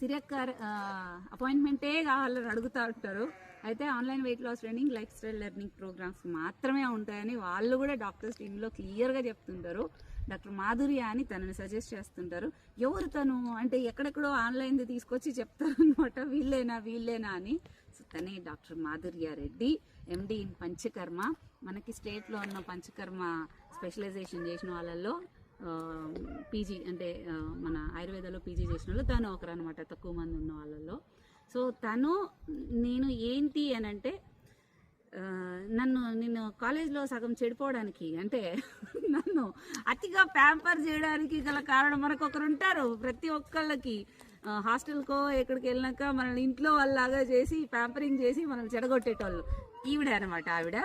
సిరక్కర్ అపాయింట్మెంటే కావాలని అడుగుతూ ఉంటారు. అయితే online weight loss training, lifestyle learning programs మాత్రమే ఉంటాయని వాళ్ళు కూడా డాక్టర్స్ టీంలో క్లియర్గా చెప్తుంటారు. డాక్టర్ మాధురి అని తనని సజెస్ట్ చేస్తుంటారు. ఎవరు తను అంటే ఎక్కడెక్కడో ఆన్లైన్ది తీసుకొచ్చి చెప్తారు అనమాట, వీళ్ళేనా అని. సో తనే doctor Madhurya Reddy, MD in Panchakarma. మనకి స్టేట్లో ఉన్న పంచకర్మ స్పెషలైజేషన్ చేసిన వాళ్ళల్లో పీజీ అంటే మన ఆయుర్వేదంలో పీజీ చేసిన వాళ్ళు తను ఒకరు అనమాట, తక్కువ మంది ఉన్న వాళ్ళల్లో. సో తను నేను ఏంటి అని అంటే నేను కాలేజ్లో సగం చెడిపోవడానికి అంటే నన్ను అతిగా ప్యాంపర్ చేయడానికి గల కారణం మనకు ఒకరు ఉంటారు ప్రతి ఒక్కళ్ళకి. హాస్టల్కో ఎక్కడికి వెళ్ళినాక మనల్ని ఇంట్లో వాళ్ళలాగా చేసి ప్యాంపరింగ్ చేసి మనం చెడగొట్టేటోళ్ళు ఈవిడ అనమాట. ఆవిడ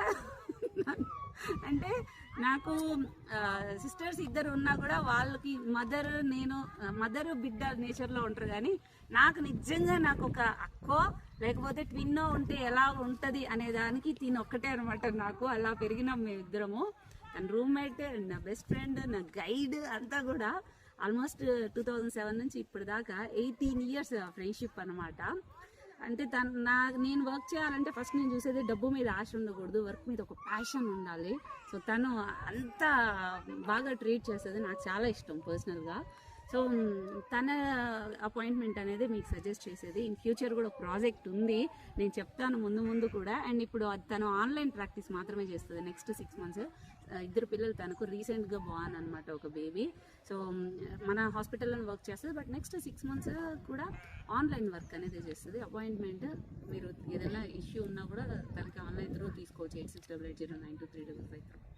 అంటే నాకు సిస్టర్స్ ఇద్దరు ఉన్నా కూడా వాళ్ళకి మదర్ బిడ్డ నేచర్లో ఉంటారు. కానీ నాకు నిజంగా నాకు ఒక అక్కో లేకపోతే ట్విన్నో ఉంటే ఎలా ఉంటుంది అనే దానికి తిని ఒక్కటే అనమాట. నాకు అలా పెరిగినాం మేమిద్దరము. తన రూమ్మేట్, నా బెస్ట్ ఫ్రెండ్, నా గైడ్ అంతా కూడా ఆల్మోస్ట్ 2007 నుంచి ఇప్పుడు దాకా 18 years ఫ్రెండ్షిప్ అనమాట. అంటే నేను వర్క్ చేయాలంటే ఫస్ట్ నేను చూసేది డబ్బు మీద ఆశ ఉండకూడదు, వర్క్ మీద ఒక ప్యాషన్ ఉండాలి. సో తను అంత బాగా ట్రీట్ చేసేది నాకు చాలా ఇష్టం పర్సనల్గా. సో తన అపాయింట్మెంట్ అనేది మీకు సజెస్ట్ చేసేది. ఇన్ ఫ్యూచర్ కూడా ప్రాజెక్ట్ ఉంది, నేను చెప్తాను ముందు కూడా. అండ్ ఇప్పుడు తను ఆన్లైన్ ప్రాక్టీస్ మాత్రమే చేస్తుంది. నెక్స్ట్ 6 months 2 పిల్లలు తనకు రీసెంట్గా బాన్ అనమాట, ఒక బేబీ. సో మన హాస్పిటల్లో వర్క్ చేస్తుంది, బట్ నెక్స్ట్ 6 months కూడా ఆన్లైన్ వర్క్ అనేది చేస్తుంది. అపాయింట్మెంట్ మీరు ఏదైనా ఇష్యూ ఉన్నా కూడా తనకి ఆన్లైన్ త్రూ తీసుకోవచ్చు. 8688092355.